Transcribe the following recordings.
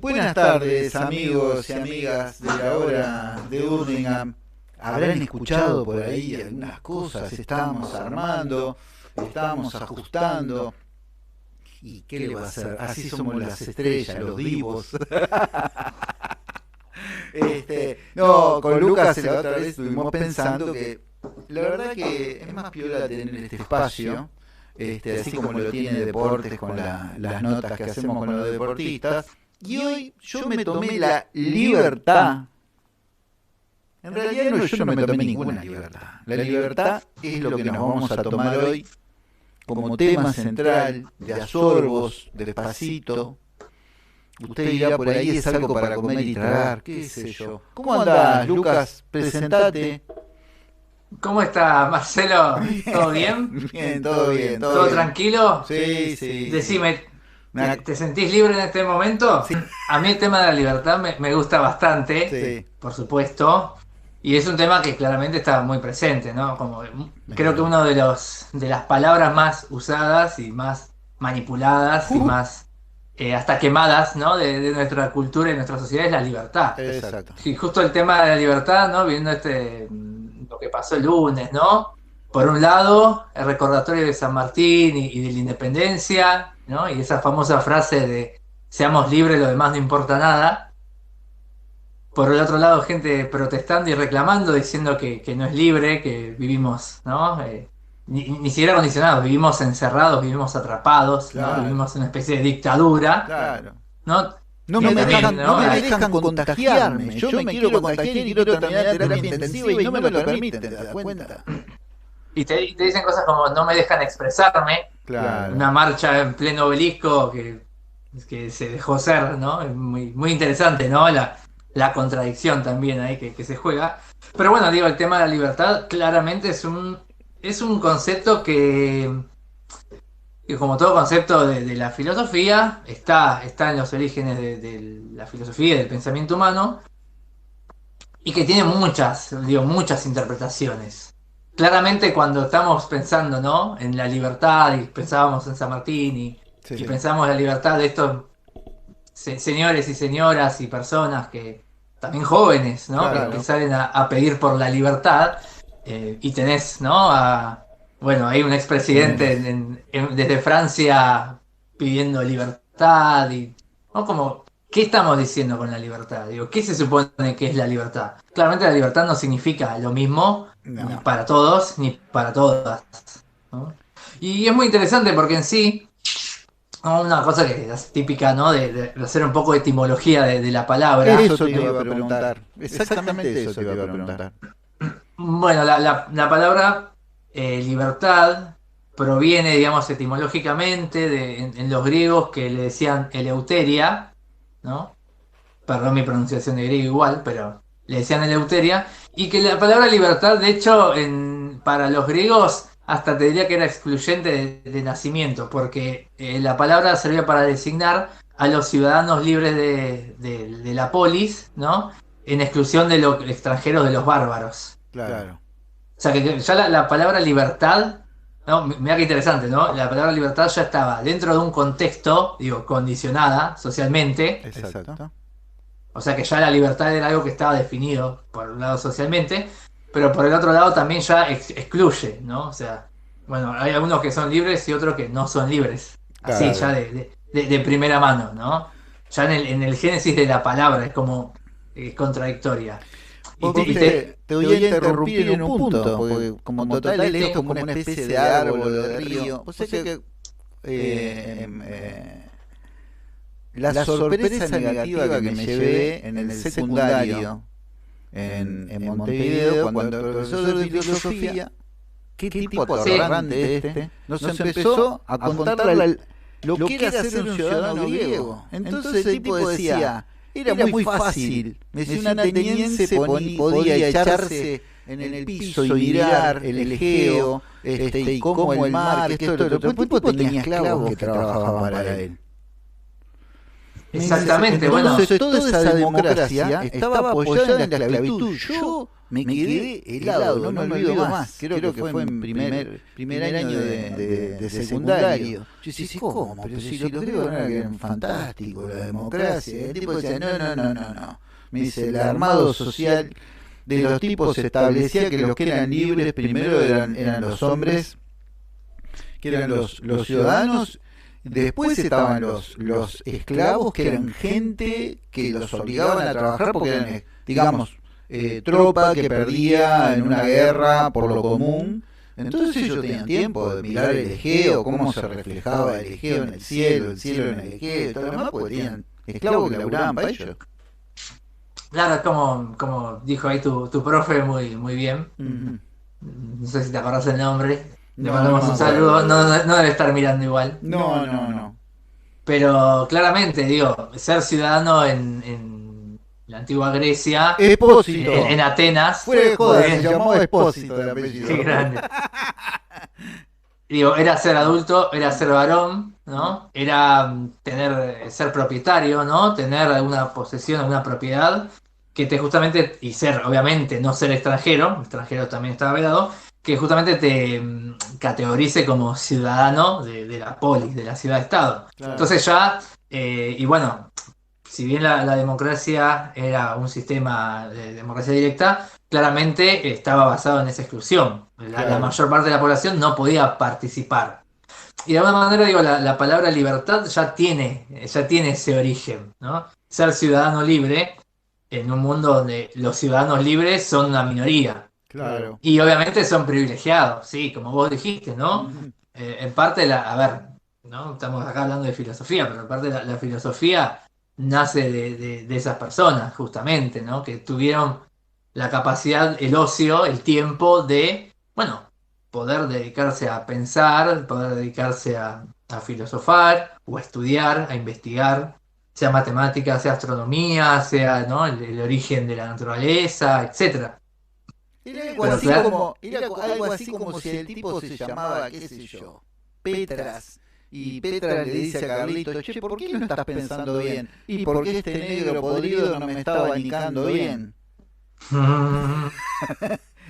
Buenas tardes, amigos y amigas de la hora de Hurlingham. Habrán escuchado por ahí algunas cosas, estábamos armando, estábamos ajustando. ¿Y qué le va a hacer? Así somos las estrellas, los divos. No, con Lucas la otra vez estuvimos pensando que la verdad que es más piola tener este espacio, así como lo tiene Deportes con las notas que hacemos con los deportistas. Y hoy yo me tomé la libertad. En realidad no, yo no me tomé ninguna libertad. La libertad es lo que nos vamos a tomar hoy como tema central, de a sorbos, despacito. Usted dirá por ahí es algo para comer y tragar, qué sé yo. ¿Cómo andás, Lucas? Presentate. ¿Cómo está, Marcelo? ¿Todo bien? Bien, todo bien. ¿Todo bien. tranquilo? Sí, sí. Decime, Una- ¿te sentís libre en este momento? Sí, A mí el tema de la libertad me gusta bastante, sí. por supuesto, y es un tema que claramente está muy presente, ¿no? Creo que uno de las palabras más usadas y más manipuladas y más hasta quemadas, ¿no? De nuestra cultura y nuestra sociedad es la libertad. Exacto. Sí, justo el tema de la libertad, ¿no? Viendo lo que pasó el lunes, ¿no? Por un lado, el recordatorio de San Martín y de la independencia, ¿no? Y esa famosa frase de seamos libres, lo demás no importa nada. Por el otro lado, gente protestando y reclamando, diciendo que no es libre, que vivimos, ¿no? Ni siquiera condicionados, vivimos encerrados, vivimos atrapados, ¿no? Claro. Vivimos en una especie de dictadura, Claro. ¿no? No Y me también, dejan, ¿no? no me dejan contagiarme. Yo me quiero contagiar y quiero terminar terapia intensiva y no me lo permiten, ¿te das cuenta? Y te dicen cosas como no me dejan expresarme, Claro. una marcha en pleno obelisco que se dejó ser, ¿no? Es muy, muy interesante, ¿no? La contradicción también ahí que se juega. Pero bueno, digo, el tema de la libertad claramente es un concepto que como todo concepto de la filosofía, está en los orígenes de la filosofía y del pensamiento humano, y que tiene muchas interpretaciones. Claramente cuando estamos pensando, ¿no? En la libertad y pensábamos en San Martín y Sí. pensamos la libertad de estos señores y señoras y personas que también jóvenes, ¿no? Claro. Que salen a pedir por la libertad, y tenés, ¿no? Bueno, hay un expresidente desde Francia pidiendo libertad ¿no? Como, ¿qué estamos diciendo con la libertad? Digo, ¿qué se supone que es la libertad? Claramente la libertad no significa lo mismo ni No. para todos ni para todas, ¿no? Y es muy interesante porque en sí, ¿no? Una cosa que es típica, ¿no? De hacer un poco de etimología de la palabra. Eso te iba a preguntar. Exactamente eso te iba a preguntar. Bueno, la palabra libertad proviene, digamos, etimológicamente en los griegos que le decían eleuteria, ¿no? Perdón mi pronunciación de griego igual, pero le decían eleuteria, y que la palabra libertad, de hecho, para los griegos hasta te diría que era excluyente de nacimiento, porque la palabra servía para designar a los ciudadanos libres de la polis, ¿no? En exclusión de los extranjeros, de los bárbaros. Claro. O sea que ya la palabra libertad, ¿no? Mira qué interesante, ¿no? La palabra libertad ya estaba dentro de un contexto, digo, condicionada socialmente. Exacto. O sea que ya la libertad era algo que estaba definido por un lado socialmente, pero por el otro lado también ya excluye, ¿no? O sea, bueno, hay algunos que son libres y otros que no son libres. Así Claro. ya de primera mano, ¿no? Ya en el génesis de la palabra es como contradictoria. Y te, y te- Te voy a interrumpir en un punto, porque como total esto es como una especie de árbol o de río. O sea que la sorpresa negativa que me llevé en el secundario en Montevideo, cuando el profesor de filosofía, qué tipo atorrante nos empezó a contar lo que era ser un ciudadano griego. Entonces el tipo decía, era muy fácil, decía un ateniense podía echarse en el piso y mirar el Egeo, y cómo el mar, que esto, lo otro. El tipo tenía esclavos que trabajaban para él. Exactamente, bueno. Entonces toda esa democracia estaba apoyada en la esclavitud. Yo me quedé helado, no me olvido más. Creo que fue en primer año de secundario. Yo decía, ¿cómo? Pero si los griegos eran fantásticos, la democracia. El tipo decía, no. Me dice, el armado social de los tipos establecía que los que eran libres primero eran los hombres, que eran los ciudadanos. Después estaban los esclavos, que eran gente que los obligaban a trabajar porque eran, digamos, tropa que perdía en una guerra por lo común. Entonces ellos tenían tiempo de mirar el Egeo, cómo se reflejaba el Egeo en el cielo en el Egeo y todo lo demás, porque tenían esclavos que laburaban para ellos. Claro, como dijo ahí tu profe muy bien. Uh-huh. No sé si te acordás el nombre. Le No, mandamos un saludo. No debe estar mirando igual. No. Pero claramente, digo, ser ciudadano en la antigua Grecia, Expósito. en Atenas. Fuera de joda, se llamó Expósito el apellido. Qué grande. Digo, era ser adulto, era ser varón, ¿no? Era ser propietario, ¿no? Tener alguna posesión, alguna propiedad que te justamente, y ser, obviamente, no ser extranjero también estaba vedado, que justamente te categorice como ciudadano de la polis, de la ciudad-estado. Claro. Entonces ya, y bueno, si bien la democracia era un sistema de democracia directa, claramente estaba basado en esa exclusión. La mayor parte de la población no podía participar. Y de alguna manera, digo, la palabra libertad ya tiene ese origen, ¿no? Ser ciudadano libre en un mundo donde los ciudadanos libres son una minoría. Claro. Y obviamente son privilegiados, sí, como vos dijiste, ¿no? Uh-huh. En parte, a ver, ¿no? Estamos acá hablando de filosofía, pero en parte la filosofía nace de esas personas, justamente, ¿no? Que tuvieron la capacidad, el ocio, el tiempo de, bueno, poder dedicarse a pensar, poder dedicarse a filosofar o a estudiar, a investigar, sea matemática, sea astronomía, sea, ¿no? el origen de la naturaleza, etcétera. Era algo así como si el tipo se llamaba, qué sé yo, Petras. Y Petra le dice a Carlitos, che, ¿por qué no estás pensando bien? ¿Y por qué este negro podrido no me está abanicando bien?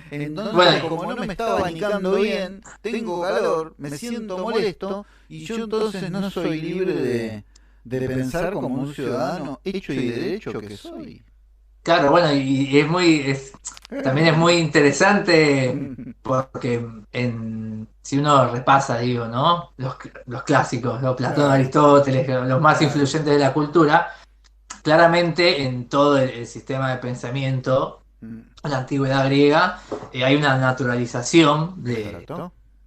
Entonces, bueno, como no me está abanicando bien, tengo calor, me siento molesto, y yo entonces no soy libre de pensar como un ciudadano hecho y derecho que soy. Claro, bueno, y también es muy interesante porque si uno repasa, digo, ¿no? Los clásicos, los Platón, Aristóteles, los más influyentes de la cultura, claramente en todo el sistema de pensamiento, la antigüedad griega, hay una naturalización de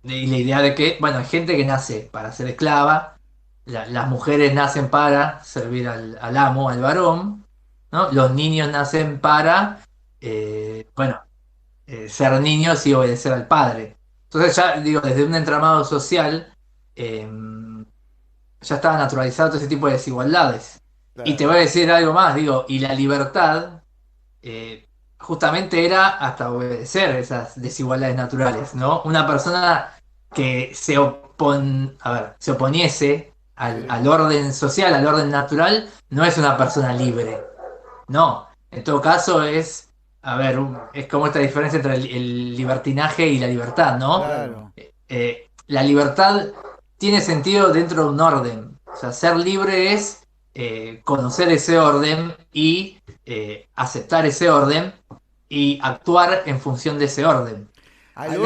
la idea de que, bueno, hay gente que nace para ser esclava, las mujeres nacen para servir al amo, al varón, ¿no? Los niños nacen para, ser niños y obedecer al padre. Entonces ya, digo, desde un entramado social ya estaba naturalizado todo ese tipo de desigualdades. Claro. Y te voy a decir algo más, digo, y la libertad justamente era hasta obedecer esas desigualdades naturales, ¿no? Una persona que se oponiese al orden social, al orden natural, no es una persona libre. No, en todo caso es como esta diferencia entre el libertinaje y la libertad, ¿no? Claro. La libertad tiene sentido dentro de un orden. O sea, ser libre es conocer ese orden y aceptar ese orden y actuar en función de ese orden. Al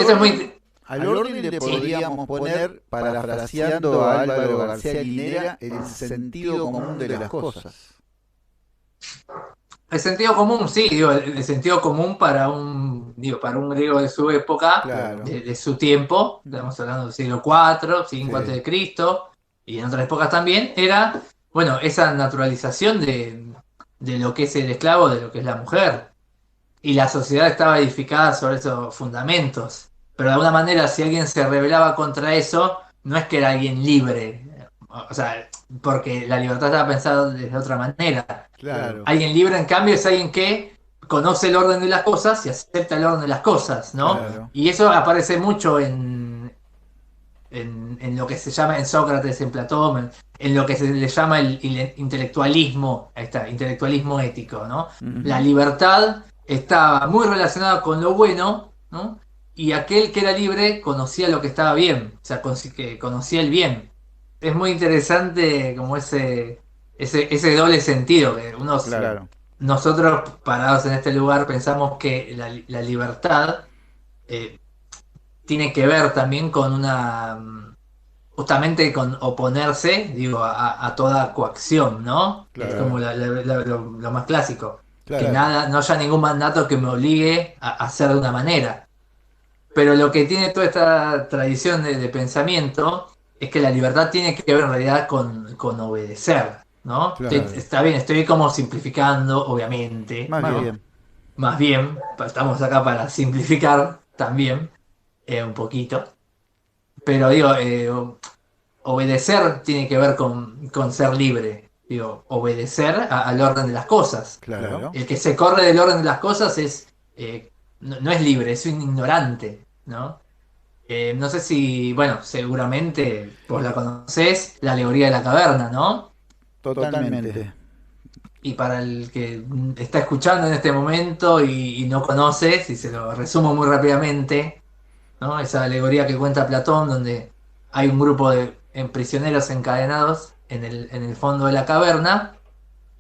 orden le podríamos poner, parafraseando a Álvaro García Linera, el sentido común de las cosas. El sentido común, sí, digo, el sentido común para un griego de su época, claro, de su tiempo, estamos hablando del siglo IV, 5 a.C., y en otras épocas también, era, bueno, esa naturalización de lo que es el esclavo, de lo que es la mujer. Y la sociedad estaba edificada sobre esos fundamentos. Pero de alguna manera, si alguien se rebelaba contra eso, no es que era alguien libre. O sea, porque la libertad estaba pensada de otra manera. Claro. Alguien libre, en cambio, es alguien que conoce el orden de las cosas y acepta el orden de las cosas, ¿no? Claro. Y eso aparece mucho en en lo que se llama en Sócrates, en Platón, en lo que se le llama el intelectualismo, ahí está, intelectualismo ético, ¿no? La libertad estaba muy relacionada con lo bueno, ¿no? Y aquel que era libre conocía lo que estaba bien, o sea, que conocía el bien. Es muy interesante como ese doble sentido, que Claro. nosotros parados en este lugar pensamos que la libertad eh, tiene que ver también con justamente con oponerse, digo, a toda coacción, ¿no? Es como Claro. lo más clásico, que Claro. nada, no haya ningún mandato que me obligue a hacer de una manera. Pero lo que tiene toda esta tradición de pensamiento es que la libertad tiene que ver en realidad con obedecer, ¿no? Claro. Está bien, estoy como simplificando, obviamente, Más ¿no? bien. Más bien, estamos acá para simplificar también un poquito. Pero digo, obedecer tiene que ver con ser libre. Digo, obedecer al orden de las cosas. Claro. El que se corre del orden de las cosas no es libre, es un ignorante, ¿no? No sé si, bueno, seguramente vos la conocés, la alegoría de la caverna, ¿no? Totalmente. Y para el que está escuchando en este momento y no conoce, si se lo resumo muy rápidamente, ¿no? Esa alegoría que cuenta Platón, donde hay un grupo de prisioneros encadenados en el fondo de la caverna,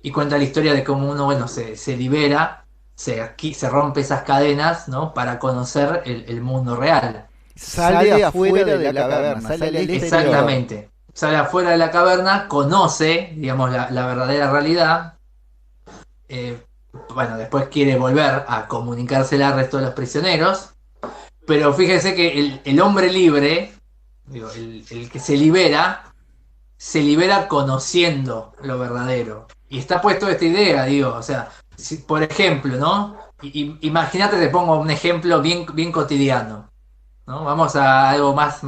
y cuenta la historia de cómo uno, bueno, se libera, se rompe esas cadenas, ¿no? Para conocer el mundo real. Sale afuera de la caverna, sale al exterior. Exactamente. Sale afuera de la caverna, conoce, digamos, la verdadera realidad. eh, bueno, después quiere volver a comunicársela al resto de los prisioneros. Pero fíjense que el hombre libre, digo, el que se libera conociendo lo verdadero. Y está puesto esta idea, digo, o sea, por ejemplo, ¿no? Imagínate, te pongo un ejemplo bien, bien cotidiano, ¿no? Vamos a algo más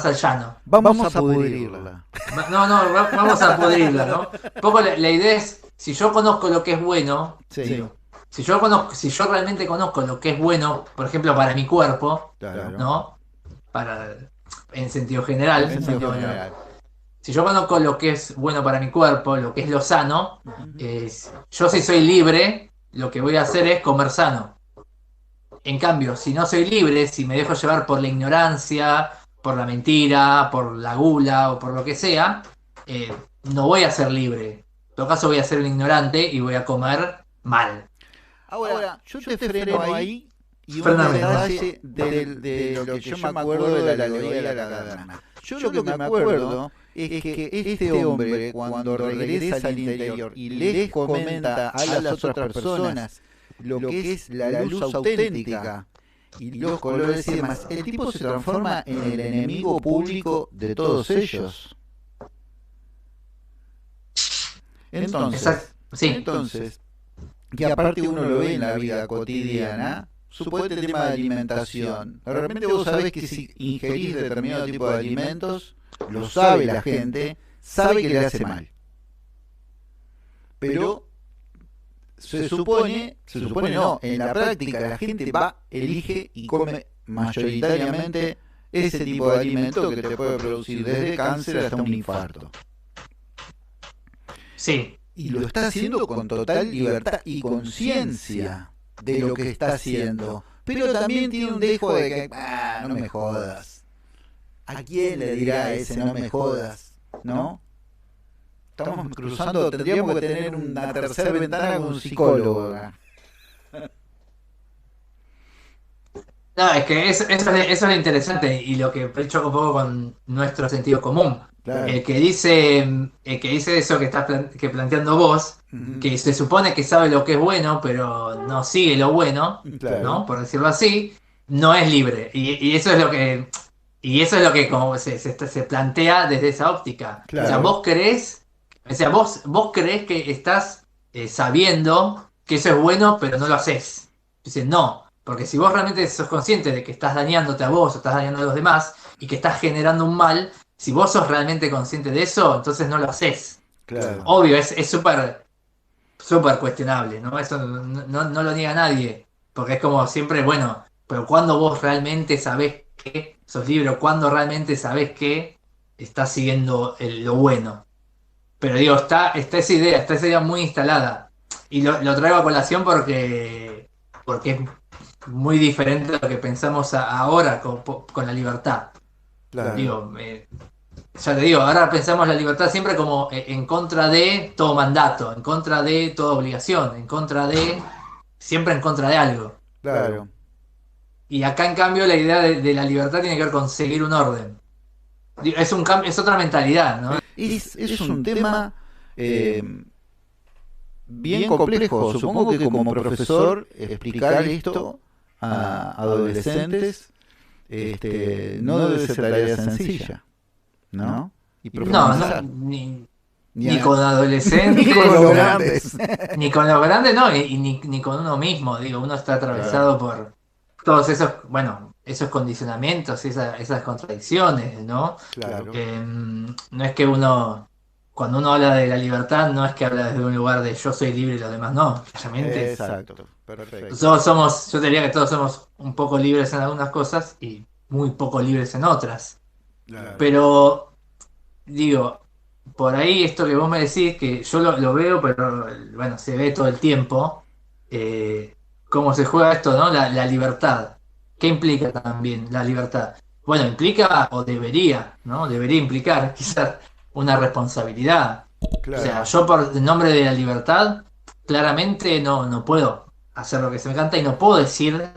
al llano. Vamos a pudrirla. No, no, vamos a pudrirla, ¿no? Un poco la idea es, si yo conozco lo que es bueno, Sí. si yo realmente conozco lo que es bueno, por ejemplo, para mi cuerpo, Claro. ¿no? Para, en sentido general, En sentido ¿no? general. Si yo conozco lo que es bueno para mi cuerpo, lo que es lo sano, Ujú. yo si soy libre, lo que voy a hacer es comer sano. En cambio, si no soy libre, si me dejo llevar por la ignorancia, por la mentira, por la gula o por lo que sea, no voy a ser libre. En todo caso voy a ser un ignorante y voy a comer mal. Ahora, yo te freno ahí y un Fernando, detalle de lo que yo me acuerdo de la alegoría de la caverna. Yo lo que me acuerdo es que este hombre, cuando regresa al interior y les comenta a las otras personas lo que es la luz auténtica y los colores y demás, el tipo se transforma en el enemigo público de todos ellos. exacto, Entonces, sí, entonces, que aparte uno lo ve en la vida cotidiana, suponete el tema de alimentación. De repente vos sabés que si ingerís determinado tipo de alimentos, lo sabe la gente, sabe que le hace mal. Pero se supone no, en la práctica la gente va, elige y come mayoritariamente ese tipo de alimento que te puede producir desde cáncer hasta un infarto. sí. Y lo está haciendo con total libertad y conciencia de lo que está haciendo. Pero también tiene un dejo de que, no me jodas. ¿A quién le dirá ese no me jodas? ¿No? Estamos cruzando, tendríamos que tener una tercera ventana con un psicólogo acá. No, es que eso es lo interesante y lo que choca un poco con nuestro sentido común. Claro. El que dice eso que estás que planteando vos, Ujú. que se supone que sabe lo que es bueno, pero no sigue lo bueno, Claro. ¿no? Por decirlo así, no es libre. Y eso es lo que como se plantea desde esa óptica. O sea, Claro. vos creés que estás sabiendo que eso es bueno, pero no lo haces. Dice, no, porque si vos realmente sos consciente de que estás dañándote a vos o estás dañando a los demás y que estás generando un mal, si vos sos realmente consciente de eso, entonces no lo haces. Claro. Obvio, es súper súper cuestionable, ¿no? Eso no lo niega nadie, porque es como siempre, bueno, pero cuando vos realmente sabés que sos libre o cuándo realmente sabés que estás siguiendo lo bueno. Pero digo, está esa idea muy instalada. Y lo traigo a colación porque es muy diferente a lo que pensamos ahora con la libertad. Claro. Digo, ya te digo, ahora pensamos la libertad siempre como en contra de todo mandato, en contra de toda obligación, siempre en contra de algo. Claro. Y acá en cambio la idea de la libertad tiene que ver con seguir un orden. Digo, es un cambio, es otra mentalidad, ¿no? Es un tema eh, bien complejo. Supongo que como profesor explicar esto a adolescentes no debe ser tarea sencilla, ¿no? Y No, profundizar. ni con adolescentes, Ni con los grandes. ni con los grandes, no, y ni con uno mismo. Digo, uno está atravesado por todos esos, bueno, esos condicionamientos, esas contradicciones, ¿no? Claro. No es que uno, cuando uno habla de la libertad, no es que habla desde un lugar de yo soy libre y los demás no. Claramente, Exacto. Perfecto. yo te diría que todos somos un poco libres en algunas cosas y muy poco libres en otras. Claro. Pero, digo, por ahí esto que vos me decís, que yo lo veo, pero bueno, se ve todo el tiempo, cómo se juega esto, ¿no? La libertad. ¿Qué implica también la libertad? Bueno, implica, o debería, ¿no? Debería implicar quizás una responsabilidad. O sea, Claro. yo por el nombre de la libertad, claramente no puedo hacer lo que se me canta y no puedo decir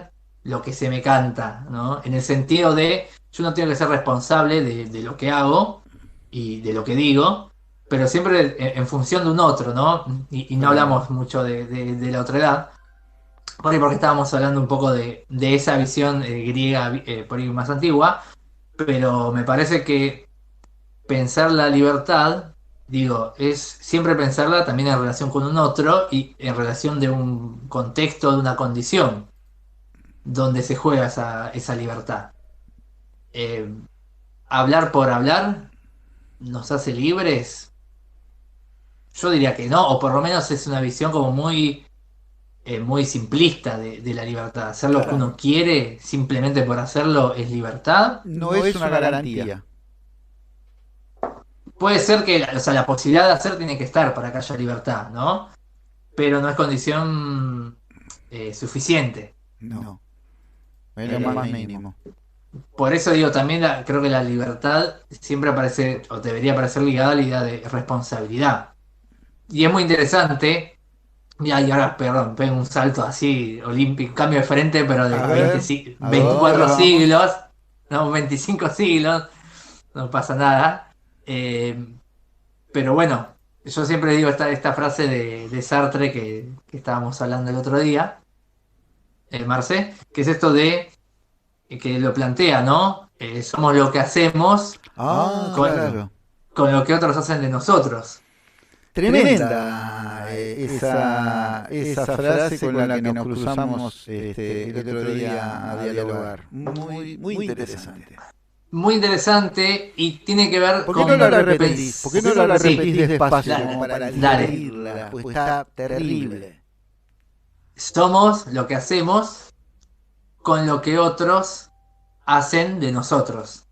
lo que se me canta, ¿no? En el sentido de, yo no tengo que ser responsable de lo que hago y de lo que digo, pero siempre en función de un otro, ¿no? Y no Claro. hablamos mucho de la otra edad, por ahí porque estábamos hablando un poco de esa visión griega, por ahí más antigua, pero me parece que pensar la libertad, digo, es siempre pensarla también en relación con un otro y en relación de un contexto, de una condición donde se juega esa libertad. Eh, Hablar por hablar nos hace libres. Yo diría que no, o por lo menos es una visión como muy simplista de la libertad. Hacer lo que Claro. uno quiere simplemente por hacerlo es libertad. No es una garantía. Puede ser que, o sea, la posibilidad de hacer tiene que estar para que haya libertad, ¿no? Pero no es condición suficiente. No. Es lo Eh, más mínimo. por eso digo, también creo que la libertad siempre aparece, o debería aparecer ligada a la idea de responsabilidad. Y es muy interesante. Y ahora, perdón, pego un salto así olímpico, cambio de frente, pero de A ver, ¿a dónde 24 vamos? siglos, no, 25 siglos, no pasa nada. Eh, pero bueno, yo siempre digo esta frase de Sartre que estábamos hablando el otro día, Marce, que es esto de que lo plantea, ¿no? Somos lo que hacemos con, Claro. con lo que otros hacen de nosotros. Tremenda esa frase con la que nos cruzamos el otro día a dialogar. Muy interesante. Muy interesante y tiene que ver ¿Por qué con... no la repetís? ¿Por qué no la Sí, repetís despacio dale, como para dale. digerirla? Pues está terrible. Somos lo que hacemos con lo que otros hacen de nosotros.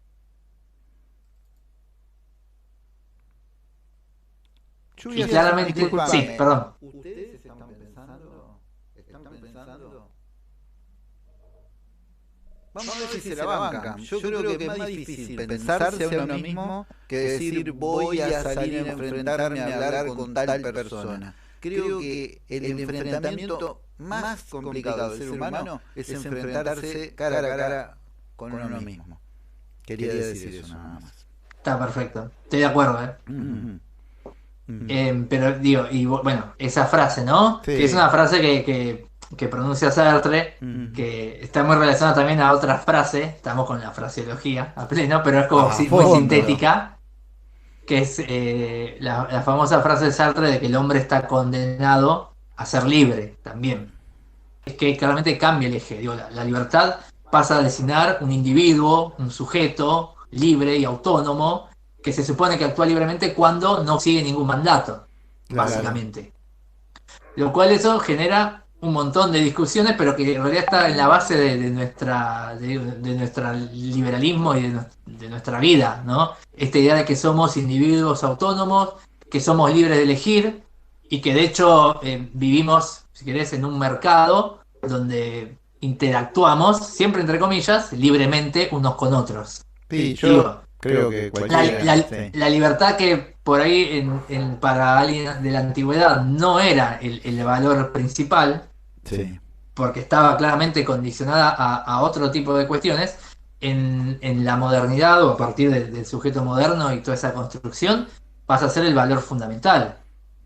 Yo Y claramente, disculpame, sí, perdón. ¿Ustedes están pensando? Vamos a ver si se la bancan. Yo creo que es más difícil pensarse a uno mismo que decir voy a salir a enfrentarme a hablar con tal persona. Creo que el enfrentamiento más complicado del ser humano es enfrentarse cara a cara con uno mismo. Quería decir eso nada más. Está perfecto. Estoy de acuerdo, ¿eh? Pero digo, y bueno, esa frase, ¿no? Sí. Que es una frase que pronuncia Sartre, que está muy relacionada también a otra frase, estamos con la fraseología a pleno, pero es como muy fondo. sintética, que es la famosa frase de Sartre de que el hombre está condenado a ser libre también. Es que claramente cambia el eje, digo, la libertad pasa a designar un individuo, un sujeto libre y autónomo que se supone que actúa libremente cuando no sigue ningún mandato, Claro. básicamente. Lo cual eso genera un montón de discusiones, pero que en realidad está en la base de nuestro liberalismo y de nuestra vida, ¿no? Esta idea de que somos individuos autónomos, que somos libres de elegir y que de hecho vivimos, si querés, en un mercado donde interactuamos, siempre entre comillas, libremente unos con otros. Sí, yo Digo, creo que la, cualquiera, la- sí, la libertad que por ahí para alguien de la antigüedad no era el valor principal, sí. porque estaba claramente condicionada a otro tipo de cuestiones, en la modernidad o a partir del sujeto moderno y toda esa construcción, pasa a ser el valor fundamental.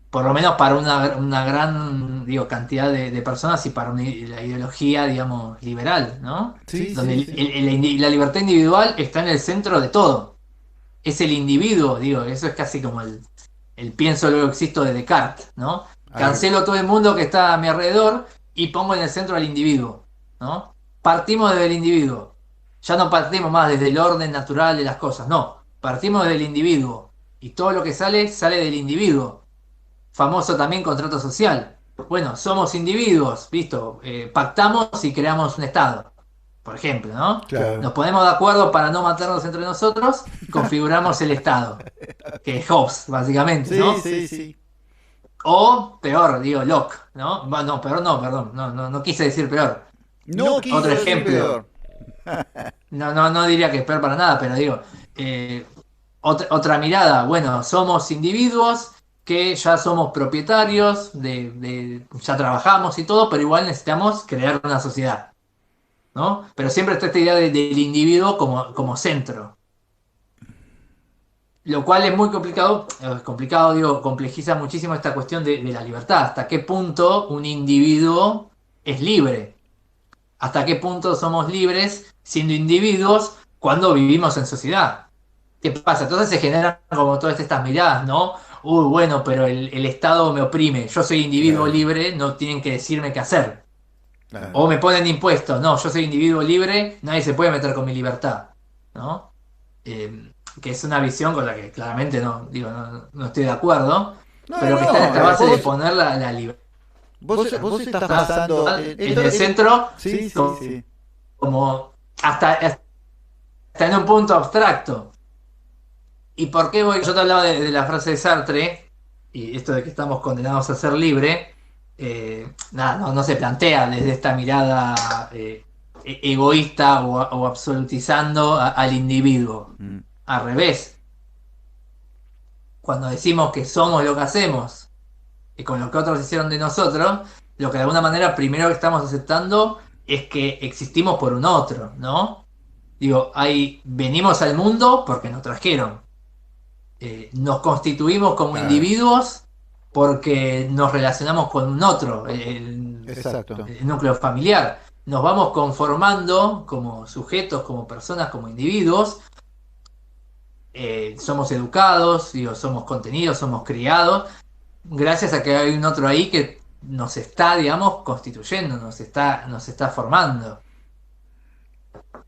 Por lo menos para una gran, digo, cantidad de personas y para la ideología, digamos, liberal, ¿no? Sí, Donde sí, sí. la libertad individual está en el centro de todo. Es el individuo, digo, eso es casi como el pienso luego existo de Descartes, ¿no? Al- Cancelo todo el mundo que está a mi alrededor y pongo en el centro al individuo, ¿no? Partimos desde el individuo. Ya no partimos más desde el orden natural de las cosas, no. Partimos del individuo. Y todo lo que sale, sale del individuo. Famoso también contrato social. Bueno, somos individuos, listo. Pactamos y creamos un Estado, por ejemplo, ¿no? claro. Nos ponemos de acuerdo para no matarnos entre nosotros, configuramos el Estado, que es Hobbes, básicamente, Sí, ¿no? sí, sí. O peor, digo, Locke, ¿no? No, peor no, perdón, no quise decir peor. No Otro quiso decir ejemplo, peor. no diría que es peor para nada, pero digo, eh, otra mirada, bueno, somos individuos que ya somos propietarios, ya trabajamos y todo, pero igual necesitamos crear una sociedad, ¿no? Pero siempre está esta idea del individuo como centro. Lo cual es muy complicado, digo, complejiza muchísimo esta cuestión de la libertad. ¿Hasta qué punto un individuo es libre? ¿Hasta qué punto somos libres siendo individuos cuando vivimos en sociedad? ¿Qué pasa? Entonces se generan como todas estas miradas, ¿no? Uy, bueno, pero el Estado me oprime. Yo soy individuo Claro, libre, no tienen que decirme qué hacer. O claro. me ponen impuestos. No, yo soy individuo libre, nadie se puede meter con mi libertad, ¿no? Que es una visión con la que claramente no, digo, no estoy de acuerdo, No, no, pero que está en no. esta base de Vos, poner la libertad vos estás pasando. en el centro Sí, sí, sí. como hasta en un punto abstracto. ¿Y por qué voy? Yo te hablaba de la frase de Sartre y esto de que estamos condenados a ser libre, nada, no se plantea desde esta mirada egoísta o absolutizando al individuo. Mm. Al revés, cuando decimos que somos lo que hacemos y con lo que otros hicieron de nosotros, lo que de alguna manera primero que estamos aceptando es que existimos por un otro, ¿no? Digo, venimos al mundo porque nos trajeron. Nos constituimos como Claro, individuos porque nos relacionamos con un otro, exacto. el núcleo familiar. Nos vamos conformando como sujetos, como personas, como individuos. Somos educados, digo, somos contenidos, somos criados, gracias a que hay un otro ahí que nos está, digamos, constituyendo, nos está formando.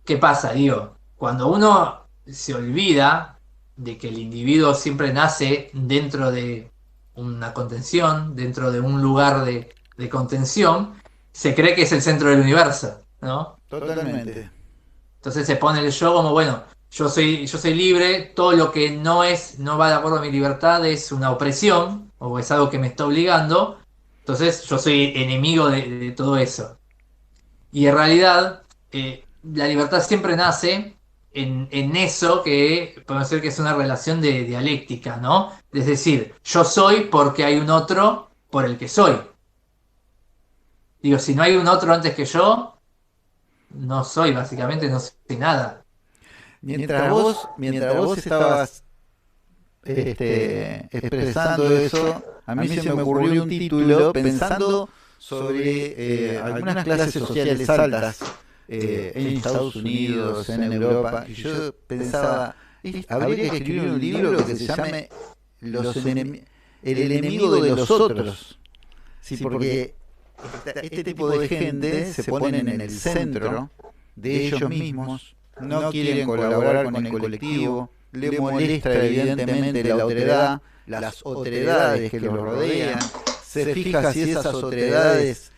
¿Qué pasa? Digo, cuando uno se olvida de que el individuo siempre nace dentro de una contención, dentro de un lugar de contención, se cree que es el centro del universo, ¿no? Totalmente. Entonces se pone el yo como, bueno, yo soy libre, todo lo que no va de acuerdo a mi libertad es una opresión, o es algo que me está obligando, entonces yo soy enemigo de todo eso. Y en realidad, la libertad siempre nace en eso que podemos decir que es una relación de dialéctica, ¿no? Es decir, yo soy porque hay un otro por el que soy. Digo, si no hay un otro antes que yo, no soy, básicamente no soy nada. Mientras vos estabas expresando eso, a mí se me ocurrió un título pensando sobre algunas clases sociales altas en Estados Unidos, en Europa, y yo pensaba, habría que escribir un libro que se llame El enemigo de los otros. Sí, porque este tipo de gente se ponen en el centro de ellos mismos, no quieren colaborar con el colectivo, le molesta evidentemente la otredad, las otredades que los rodean, se fija si esas otredades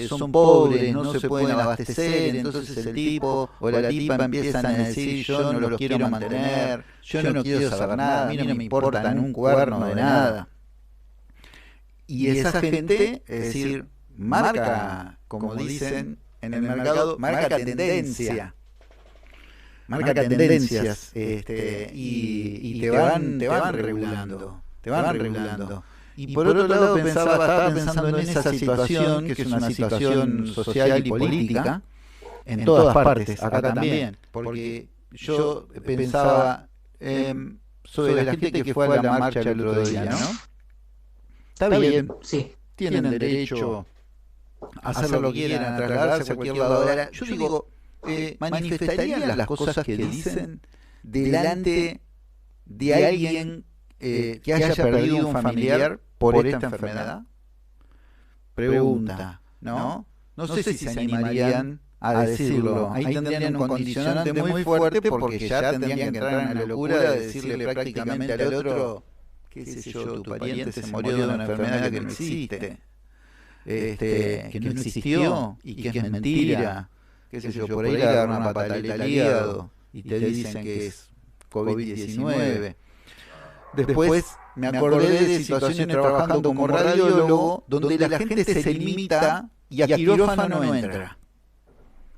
son pobres, no se pueden abastecer, entonces el tipo o la tipa empiezan a decir yo no los quiero mantener, yo no quiero saber nada, a mí no me importa un cuerno de nada. Y esa gente, es decir, marca, como dicen en el mercado, marca tendencia. Marca tendencias y te van regulando, te van regulando. Y por otro lado estaba pensando en esa situación, que es una situación social y política, en todas partes, acá también, porque yo pensaba sobre la gente que fue a la marcha el otro día, ¿no? Está bien, Sí. tienen derecho a hacer lo que quieran, a trasladarse a cualquier lado. Ahora, yo digo, ¿manifestarían las cosas que dicen delante de alguien que haya perdido un familiar por esta enfermedad? Pregunta, ¿no? No sé si se animarían a decirlo. Ahí tendrían un condicionante muy fuerte porque ya tendrían que entrar en la locura de decirle prácticamente al otro, qué sé yo, tu pariente se murió de una enfermedad que no existe, que no existió y que es mentira, qué sé yo, por ahí le agarran una pataleta al hígado y te dicen que es COVID-19. Después me acordé de situaciones trabajando como radiólogo donde la gente se limita y a quirófano no entra.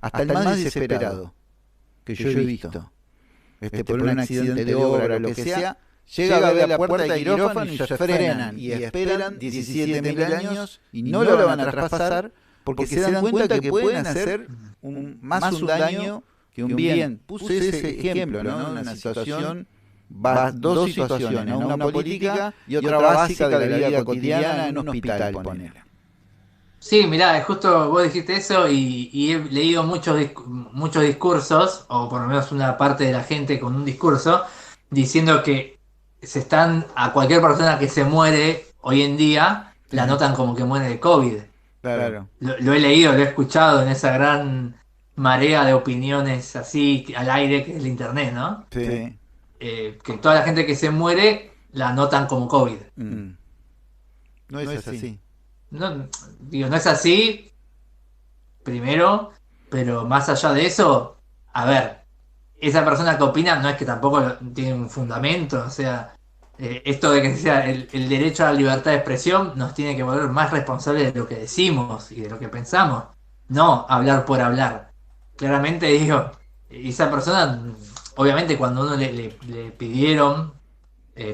Hasta el más desesperado que yo he visto, por un accidente de obra o lo que sea, llega a ver la puerta de quirófano y se frenan y esperan 17.000 años y no lo van a traspasar porque se dan cuenta que pueden hacer más un daño que un bien. Puse ese ejemplo, ¿no? Una situación, dos situaciones, ¿no? Una política y otra básica de la vida cotidiana en un hospital, ponele. Sí, mirá, justo vos dijiste eso y he leído muchos discursos, o por lo menos una parte de la gente con un discurso, diciendo que a cualquier persona que se muere hoy en día, la notan como que muere de COVID. Claro. Lo he leído, lo he escuchado en esa gran marea de opiniones así al aire que es el internet, ¿no? Sí. Que toda la gente que se muere la notan como COVID. No es así. No, digo, no es así, primero, pero más allá de eso, a ver, esa persona que opina no es que tampoco tiene un fundamento, o sea, esto de que sea el derecho a la libertad de expresión nos tiene que volver más responsables de lo que decimos y de lo que pensamos, no hablar por hablar. Claramente digo, esa persona, obviamente cuando uno le pidieron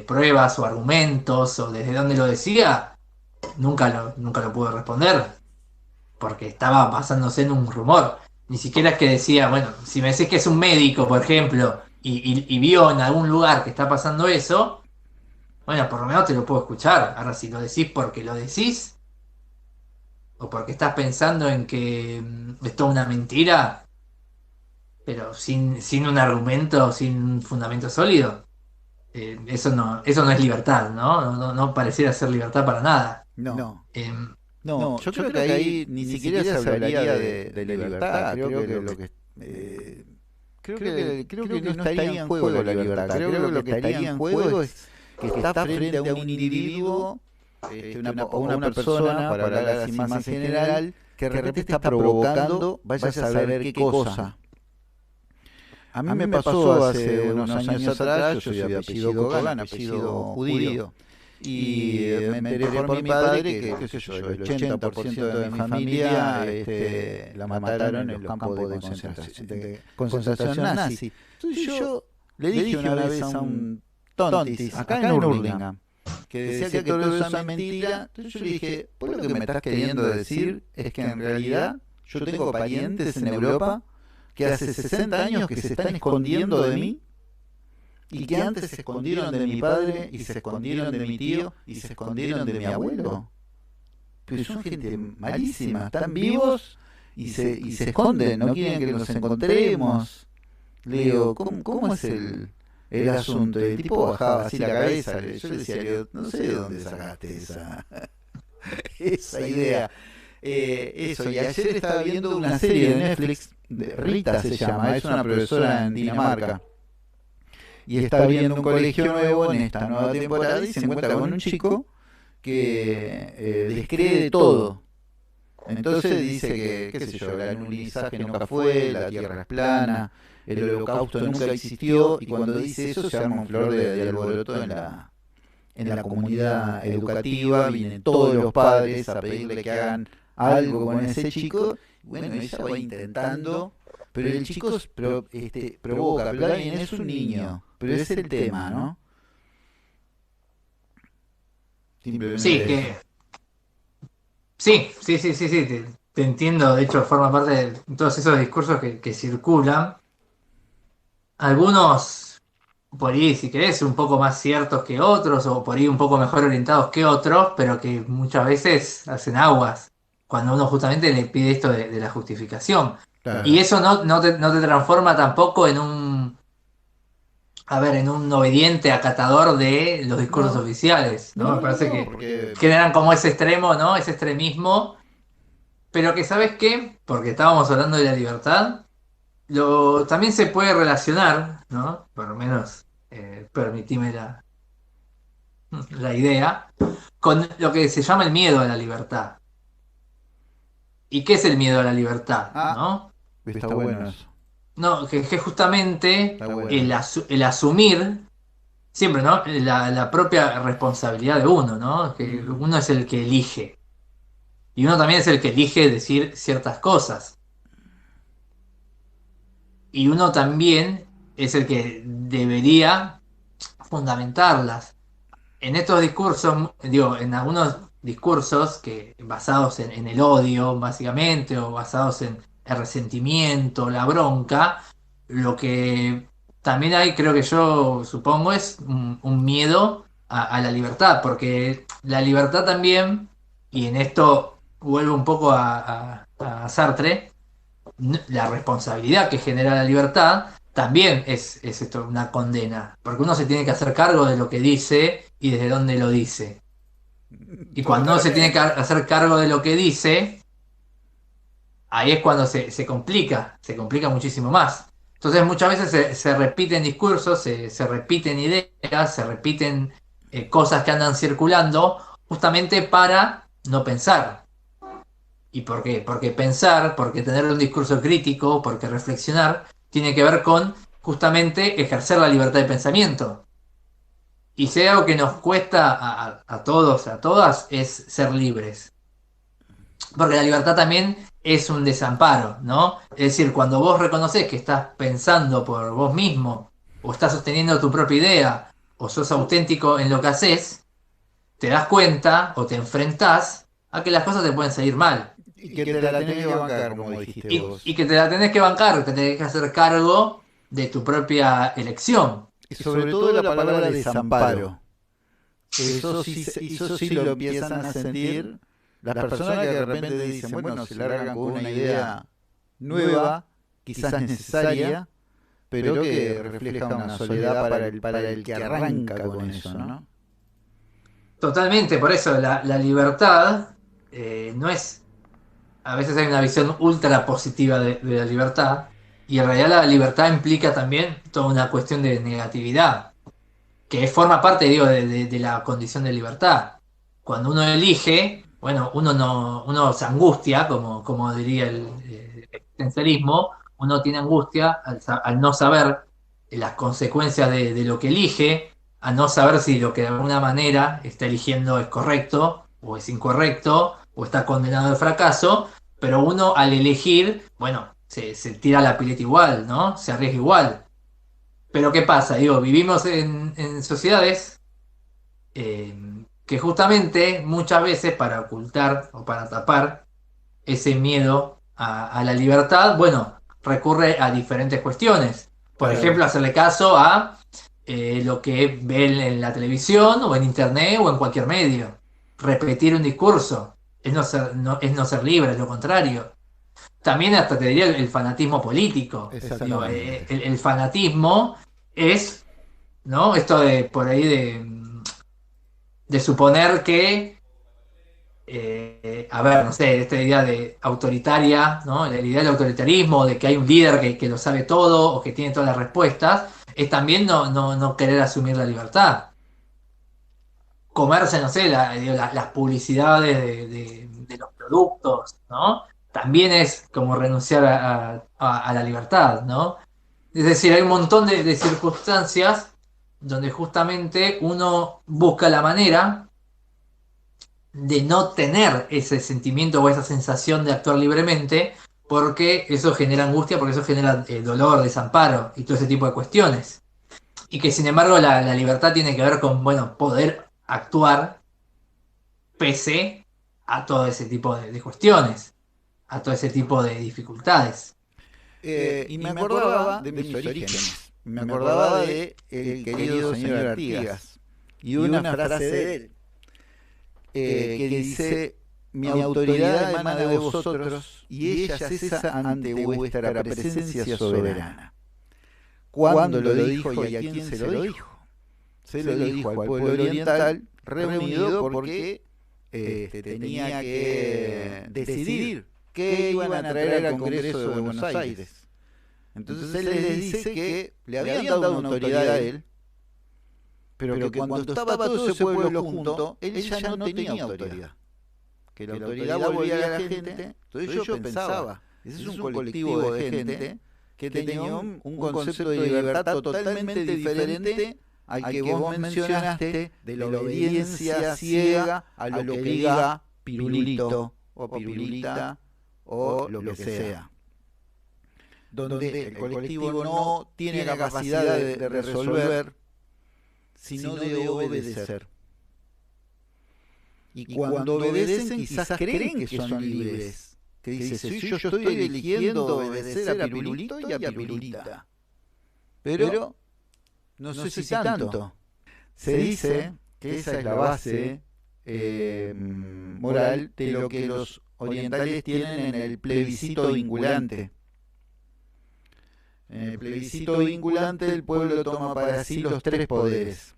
pruebas o argumentos o desde dónde lo decía, nunca lo pude responder, porque estaba basándose en un rumor. Ni siquiera es que decía, bueno, si me decís que es un médico, por ejemplo, y vio en algún lugar que está pasando eso, bueno, por lo menos te lo puedo escuchar. Ahora, si lo decís porque lo decís, o porque estás pensando en que es toda una mentira, pero sin un argumento, sin un fundamento sólido, eso no es libertad, ¿no? No pareciera ser libertad para nada. No. Em, No, yo creo que ahí ni siquiera se hablaría de libertad. Creo que no estaría en juego la libertad. Creo que lo que estaría en juego es que está frente a un individuo o una persona, para hablar así más en general, que de repente está provocando, vaya a saber qué cosa. A mí me pasó hace unos años atrás, yo soy de apellido Kogan, apellido judío. Y me enteré por mi padre que, qué sé yo, el 80% de mi familia la mataron en los campos de concentración nazi. Entonces yo le dije una vez a un tontis, acá en Hurlingham, que decía que todo eso es mentira. Entonces yo le dije, ¿por lo que me estás queriendo decir es que en realidad yo tengo parientes en Europa que hace 60 años que se están escondiendo de mí? Y que antes se escondieron de mi padre, y se escondieron de mi tío, y se escondieron de mi abuelo. Pero son gente malísima, están vivos y se esconden, no quieren que nos encontremos. Le digo, ¿cómo es el asunto? El tipo bajaba así la cabeza, yo le decía, no sé de dónde sacaste esa idea. Eso, y ayer estaba viendo una serie de Netflix, Rita se llama, es una profesora en Dinamarca. Y está viendo un colegio nuevo en esta nueva temporada y se encuentra con un chico que descree de todo. Entonces dice que, qué sé yo, el alunizaje nunca fue, la Tierra es plana, el holocausto nunca existió, y cuando dice eso se arma un flor de alboroto en la comunidad educativa, vienen todos los padres a pedirle que hagan algo con ese chico, bueno, ella va intentando, pero el chico provoca, pero también es un niño, pero ese es el tema, ¿no? Sí, Simplemente eso. que sí, te entiendo, de hecho forma parte de todos esos discursos que circulan, algunos por ahí, si querés, un poco más ciertos que otros, o por ahí un poco mejor orientados que otros, pero que muchas veces hacen aguas, cuando uno justamente le pide esto de la justificación. Y Claro. eso no te transforma tampoco en en un obediente acatador de los discursos No, oficiales, ¿no? Me parece no, que porque generan como ese extremo, ¿no? Ese extremismo, pero que, ¿sabes qué? Porque estábamos hablando de la libertad, también se puede relacionar, ¿no? Por lo menos, permitime la idea, con lo que se llama el miedo a la libertad. ¿Y qué es el miedo a la libertad? ah, ¿No? está bueno eso. No, que justamente Está bueno. el asumir siempre, ¿no? La propia responsabilidad de uno, ¿no? Que Ujú. uno es el que elige. Y uno también es el que elige decir ciertas cosas. Y uno también es el que debería fundamentarlas. En estos discursos, digo, en algunos discursos que basados en el odio, básicamente, o basados en el resentimiento, la bronca, lo que también hay, creo que yo supongo, es un miedo a la libertad, porque la libertad también, y en esto vuelvo un poco a Sartre, la responsabilidad que genera la libertad también es esto, una condena, porque uno se tiene que hacer cargo de lo que dice y desde dónde lo dice. Y cuando uno se tiene que Totalmente. hacer cargo de lo que dice, ahí es cuando se complica muchísimo más. Entonces muchas veces se repiten discursos, se repiten ideas, se repiten cosas que andan circulando justamente para no pensar. ¿Y por qué? Porque pensar, porque tener un discurso crítico, porque reflexionar, tiene que ver con justamente ejercer la libertad de pensamiento. Y si hay algo que nos cuesta a todos, a todas, es ser libres. Porque la libertad también es un desamparo, ¿no? Es decir, cuando vos reconoces que estás pensando por vos mismo, o estás sosteniendo tu propia idea, o sos auténtico en lo que haces, te das cuenta o te enfrentás a que las cosas te pueden salir mal. Y que te la tenés que bancar, como dijiste Y vos. que te la tenés que bancar, que te tenés que hacer cargo de tu propia elección. Y sobre todo la palabra desamparo. Eso sí lo empiezan a sentir las personas que de repente dicen, bueno, se largan con una idea nueva, quizás necesaria, pero que refleja una soledad para el que arranca con eso, ¿no? Totalmente, por eso la libertad no es, a veces hay una visión ultra positiva de la libertad, y en realidad la libertad implica también toda una cuestión de negatividad, que forma parte, digo, de la condición de libertad. Cuando uno elige, bueno, uno no, uno se angustia, como diría el existencialismo, uno tiene angustia al no saber las consecuencias de lo que elige, a no saber si lo que de alguna manera está eligiendo es correcto o es incorrecto o está condenado al fracaso, pero uno al elegir, bueno, se tira la pileta igual, ¿no? Se arriesga igual. Pero ¿qué pasa? Digo, vivimos en sociedades eh, que justamente muchas veces para ocultar o para tapar ese miedo a la libertad, bueno, recurre a diferentes cuestiones. Por Claro. ejemplo, hacerle caso a lo que ve en la televisión o en internet o en cualquier medio. Repetir un discurso es no ser libre, es lo contrario. También hasta te diría el fanatismo político. Digo, Exactamente. el fanatismo es, ¿no? Esto de por ahí de suponer que, a ver, no sé, esta idea de autoritaria, ¿no? La idea del autoritarismo, de que hay un líder que lo sabe todo o que tiene todas las respuestas, es también no querer asumir la libertad. Comerse, no sé, digo, las publicidades de los productos, ¿no? También es como renunciar a la libertad, ¿no? Es decir, hay un montón de circunstancias donde justamente uno busca la manera de no tener ese sentimiento o esa sensación de actuar libremente, porque eso genera angustia, porque eso genera dolor, desamparo y todo ese tipo de cuestiones. Y que sin embargo la libertad tiene que ver con, bueno, poder actuar pese a todo ese tipo de cuestiones, a todo ese tipo de dificultades. Y me acordaba de mis orígenes, me acordaba de el querido señor Artigas, y una frase de él, que dice: mi autoridad emana de vosotros, y ella cesa ante vuestra presencia soberana. ¿Cuándo lo dijo y a quién se lo dijo? Se lo dijo al pueblo oriental reunido porque tenía que decidir qué iban a traer al Congreso de Buenos Aires. Entonces él les dice que le habían dado una autoridad a él, pero que cuando estaba todo ese pueblo junto, él ya no tenía autoridad. Que la autoridad volvía a la gente. Entonces yo pensaba, ese es un colectivo de gente que tenía un concepto de libertad totalmente diferente al que vos mencionaste, de la obediencia ciega a lo que diga Pirulito o Pirulita o lo que sea. Donde el colectivo no tiene capacidad de resolver, sino de obedecer. Y cuando obedecen quizás creen que son libres. Que dice, sí, yo estoy eligiendo obedecer a Pirulito y a Pirulita. Pero no sé si tanto. Se dice que esa es la base moral de lo que los orientales tienen en el plebiscito vinculante. En el plebiscito vinculante el pueblo toma para sí los tres poderes.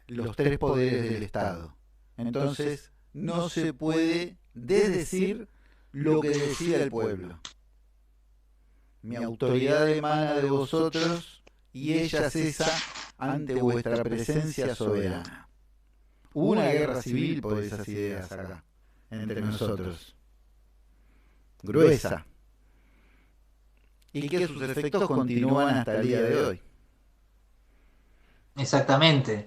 Los tres poderes del Estado. Entonces no se puede desdecir lo que decida el pueblo. Mi autoridad emana de vosotros y ella cesa ante vuestra presencia soberana. Hubo una guerra civil por esas ideas acá, entre nosotros. Gruesa. Y que sus efectos continúan hasta el día de hoy. Exactamente.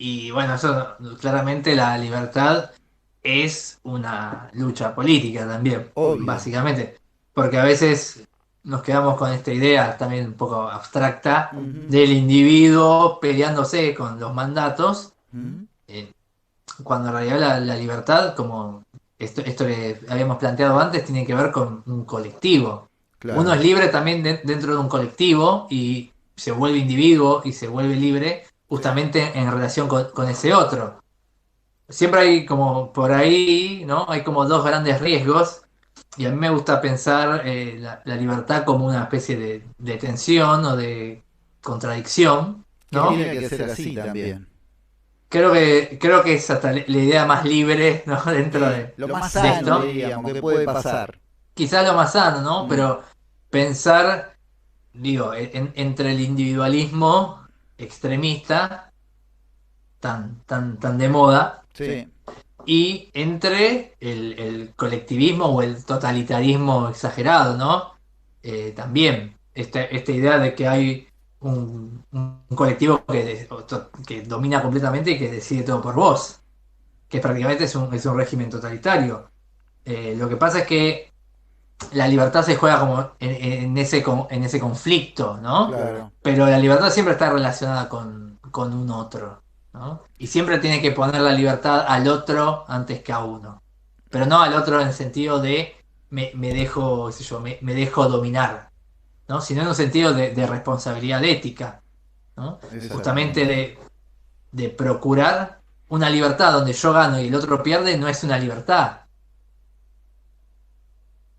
Y bueno, eso claramente la libertad es una lucha política también, Obvio. básicamente. Porque a veces nos quedamos con esta idea también un poco abstracta del individuo peleándose con los mandatos, cuando en realidad la libertad, como esto que habíamos planteado antes, tiene que ver con un colectivo. Claro. Uno es libre también dentro de un colectivo y se vuelve individuo y se vuelve libre justamente en relación con ese otro. Siempre hay como por ahí, ¿no? Hay como dos grandes riesgos y a mí me gusta pensar la libertad como una especie de tensión o de contradicción, ¿no? Que tiene que ser así también. Creo que es hasta la idea más libre, ¿no? Dentro de lo más de sano, esto. diríamos, que puede pasar. Quizás lo más sano, ¿no? Pero pensar, digo, entre el individualismo extremista, tan de moda, Sí. y entre el colectivismo o el totalitarismo exagerado, ¿no? También, esta idea de que hay un colectivo que domina completamente y que decide todo por vos, que prácticamente es un régimen totalitario. Lo que pasa es que la libertad se juega como en ese conflicto, ¿no? Claro. Pero la libertad siempre está relacionada con un otro, ¿no? Y siempre tiene que poner la libertad al otro antes que a uno. Pero no al otro en el sentido de me dejo, qué sé yo, me dejo dominar, ¿no? Sino en un sentido de responsabilidad ética, ¿no? Justamente de procurar una libertad donde yo gano y el otro pierde, no es una libertad,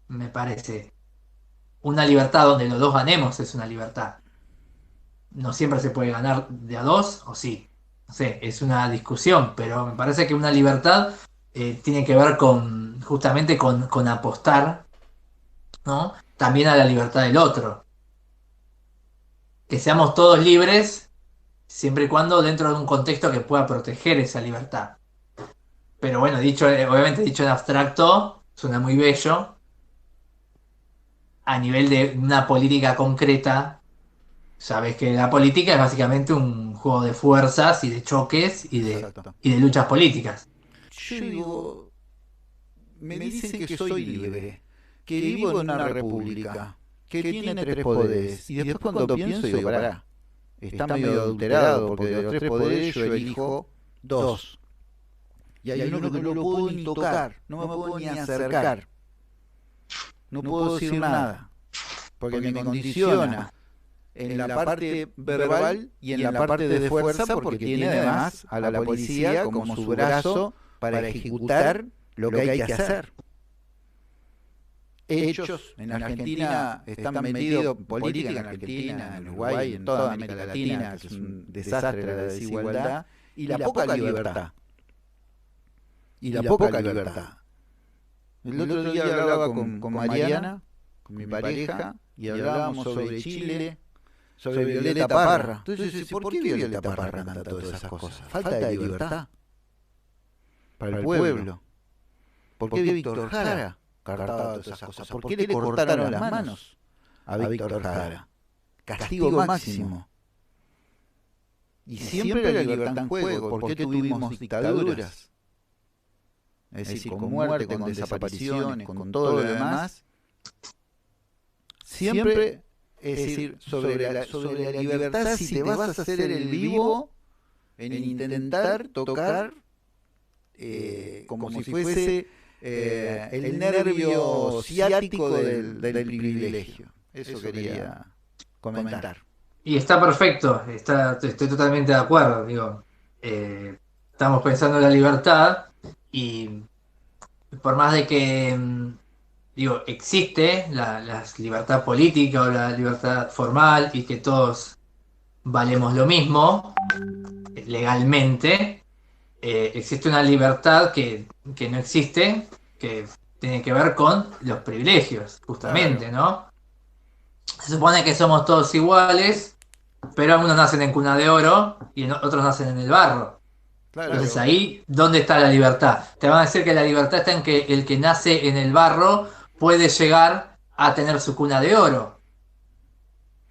me parece. Una libertad donde los dos ganemos es una libertad. No siempre se puede ganar de a dos, o sí. No sé, es una discusión, pero me parece que una libertad tiene que ver justamente con apostar, ¿no? También a la libertad del otro. Que seamos todos libres, siempre y cuando dentro de un contexto que pueda proteger esa libertad. Pero bueno, dicho, obviamente dicho en abstracto, suena muy bello. A nivel de una política concreta, sabes que la política es básicamente un juego de fuerzas y de choques Exacto. y de luchas políticas. Yo digo, me dicen que soy libre, que vivo en una república, que tiene tres poderes. Y después cuando pienso digo, pará, está medio adulterado, porque de los tres poderes yo elijo dos. Y hay uno que no lo puedo ni tocar, no me puedo ni acercar, no puedo decir nada, porque me condiciona en la parte verbal y en la parte de fuerza, porque tiene además a la policía como su brazo para ejecutar lo que hay que hacer. Hechos en Argentina están metidos, política en Argentina, en Uruguay, en toda América Latina, que es un desastre la desigualdad, y la poca libertad. Y la poca libertad. El otro día hablaba con Mariana, con mi pareja, y hablábamos sobre Chile, sobre Violeta Parra. Entonces, ¿por qué Violeta Parra canta todas esas cosas? Falta de libertad para el pueblo. ¿Por qué Víctor Jara cantaba todas esas cosas? ¿Por qué le cortaron las manos a Víctor Jara? Castigo máximo. Y siempre la libertad en juego. ¿Por qué tuvimos dictaduras? Es decir, con muerte, con desapariciones, con todo lo demás. Siempre, es decir, sobre la libertad, si te vas a hacer el vivo en intentar tocar como si fuese el nervio ciático del privilegio. Eso quería comentar. Y está perfecto, estoy totalmente de acuerdo. Digo, estamos pensando en la libertad y por más de que digo, existe la libertad política o la libertad formal y que todos valemos lo mismo legalmente, existe una libertad que no existe, que tiene que ver con los privilegios, justamente, Claro. ¿no? Se supone que somos todos iguales, pero algunos nacen en cuna de oro y otros nacen en el barro. Entonces Claro. ahí, ¿dónde está la libertad? Te van a decir que la libertad está en que el que nace en el barro puede llegar a tener su cuna de oro.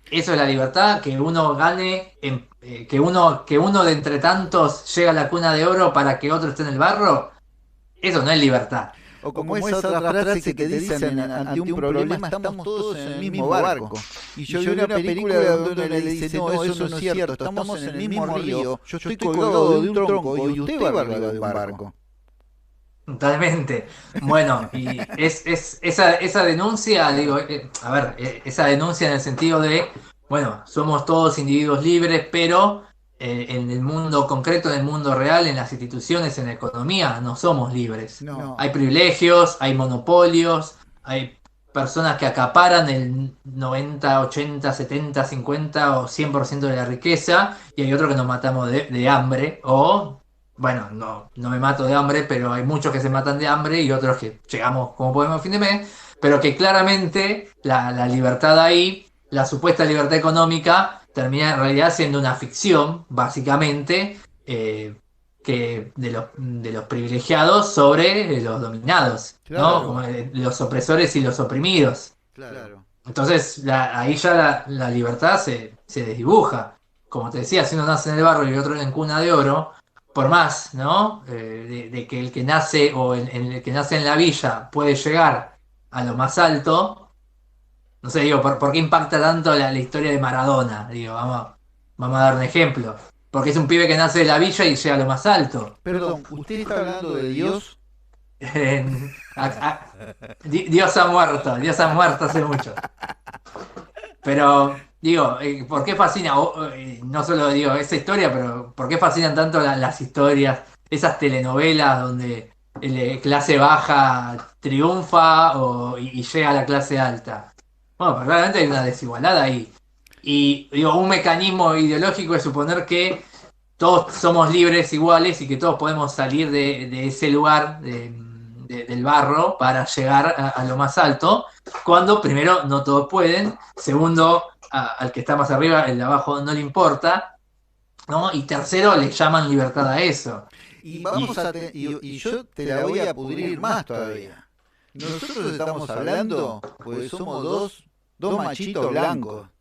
Eso es la libertad, que uno gane, que uno de entre tantos llega a la cuna de oro para que otro esté en el barro. Eso no es libertad. O como esa otra frase que te dicen ante un problema, estamos todos en el mismo barco. Y yo vi una película donde uno le dice, no, eso no es cierto, estamos en el mismo río, yo estoy colgado de un tronco y usted va arriba de un barco. Totalmente. Bueno, y esa denuncia, digo, a ver, esa denuncia en el sentido de, bueno, somos todos individuos libres, pero en el mundo concreto, en el mundo real, en las instituciones, en la economía, no somos libres. No, Hay privilegios, hay monopolios, hay personas que acaparan el 90, 80, 70, 50 o 100% de la riqueza y hay otros que nos matamos de hambre o bueno, no me mato de hambre, pero hay muchos que se matan de hambre y otros que llegamos como podemos a fin de mes, pero que claramente la libertad ahí, la supuesta libertad económica, termina en realidad siendo una ficción, básicamente, que de los privilegiados sobre los dominados, ¿no? Como claro, los opresores y los oprimidos. claro. Entonces ahí ya la libertad se desdibuja. Como te decía, si uno nace en el barro y otro en cuna de oro, por más, ¿no? De que el que nace o el que nace en la villa puede llegar a lo más alto, no sé, digo, ¿por qué impacta tanto la historia de Maradona? Digo, vamos a dar un ejemplo. Porque es un pibe que nace en la villa y llega a lo más alto. Perdón, ¿usted está hablando de Dios? Dios ha muerto hace mucho. Pero, digo, ¿por qué fascina? No solo digo esa historia, pero ¿por qué fascinan tanto las historias, esas telenovelas donde clase baja triunfa y llega a la clase alta? Bueno, pues claramente hay una desigualdad ahí. Y digo, un mecanismo ideológico es suponer que todos somos libres iguales y que todos podemos salir de ese lugar del barro para llegar a lo más alto, cuando primero no todos pueden, segundo al que está más arriba, el de abajo no le importa, ¿no? Y tercero le llaman libertad a eso. Y yo te la voy a pudrir más todavía. Nosotros estamos hablando, pues somos dos machitos blancos de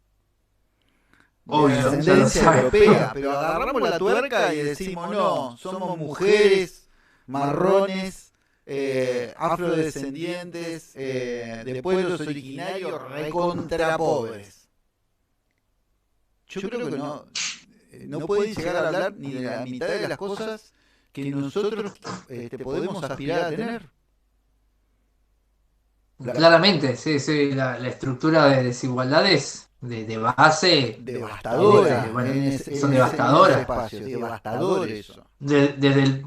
Obvio, ascendencia europea, pero agarramos la tuerca y decimos, no, somos mujeres, marrones, afrodescendientes, de pueblos originarios recontra pobres. Yo creo que no pueden llegar a hablar ni de la mitad de las cosas que nosotros podemos aspirar a tener. claramente, sí, la estructura de desigualdades de base Devastadora, bueno, en son devastadoras. ese espacio, devastador eso. Desde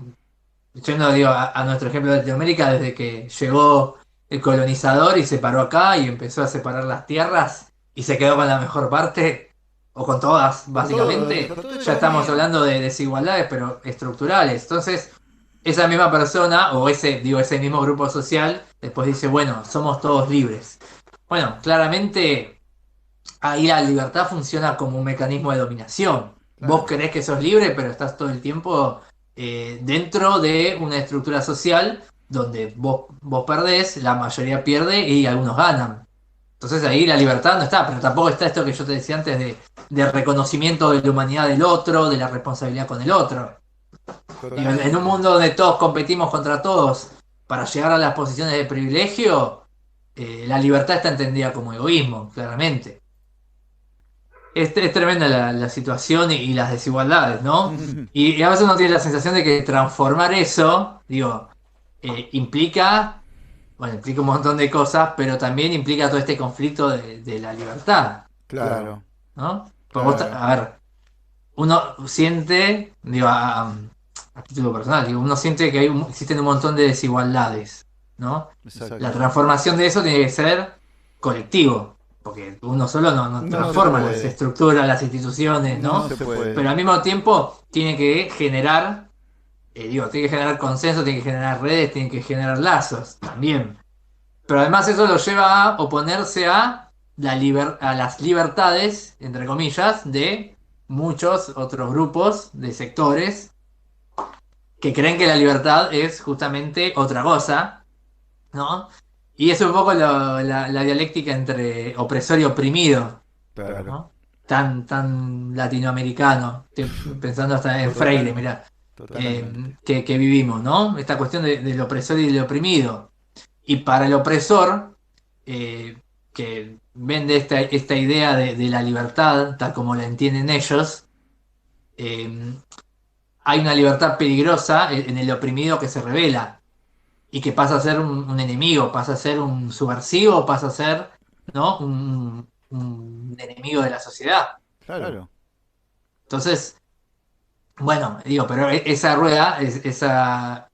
yendo digo, a nuestro ejemplo de Latinoamérica, desde que llegó el colonizador y se paró acá y empezó a separar las tierras y se quedó con la mejor parte, o con todas, básicamente, Con todo ya estamos hablando de desigualdades, pero estructurales. Entonces, esa misma persona, o ese mismo grupo social, después dice, bueno, somos todos libres. Bueno, claramente ahí la libertad funciona como un mecanismo de dominación. Vos Claro. creés que sos libre, pero estás todo el tiempo dentro de una estructura social donde vos perdés, la mayoría pierde y algunos ganan. Entonces ahí la libertad no está, pero tampoco está esto que yo te decía antes de reconocimiento de la humanidad del otro, de la responsabilidad con el otro. Digo, en un mundo donde todos competimos contra todos para llegar a las posiciones de privilegio, la libertad está entendida como egoísmo, claramente. Es tremenda la situación y las desigualdades, ¿no? Y a veces uno tiene la sensación de que transformar eso, digo, implica un montón de cosas, pero también implica todo este conflicto de la libertad, Claro, ¿no? Porque vos, claro. a ver, uno siente, digo, a título personal, digo, uno siente que existen un montón de desigualdades, ¿no? Exacto. La transformación de eso tiene que ser colectivo, porque uno solo no No se transforma las puede. estructuras, las instituciones, No ¿no? se puede. Pero al mismo tiempo tiene que generar, tiene que generar consenso, tiene que generar redes, tiene que generar lazos también. Pero además eso lo lleva a oponerse a a las libertades, entre comillas, de muchos otros grupos de sectores que creen que la libertad es justamente otra cosa, ¿no? Y es un poco la dialéctica entre opresor y oprimido, Claro. ¿no? Tan latinoamericano. Estoy pensando hasta en Freire, mirá, Totalmente. que vivimos, ¿no? Esta cuestión del opresor y del oprimido. Y para el opresor, eh, que vende esta idea de la libertad, tal como la entienden ellos, eh, hay una libertad peligrosa en el oprimido que se revela y que pasa a ser un enemigo, pasa a ser un subversivo, pasa a ser, ¿no? Un enemigo de la sociedad. Claro. Entonces, bueno, digo, pero esa rueda,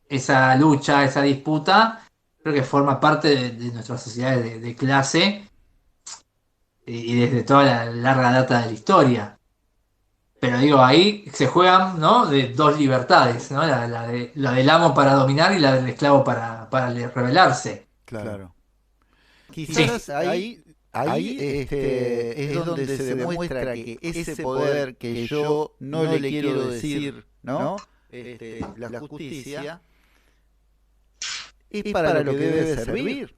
esa lucha, esa disputa, creo que forma parte de nuestras sociedades de clase y desde toda la larga data de la historia. Pero digo, ahí se juegan, ¿no? De dos libertades, ¿no? La del amo para dominar y la del esclavo para rebelarse. Claro. Sí, Quizás ahí es donde se demuestra que ese poder que yo no le quiero decir, ¿no? La justicia es para lo que debe servir.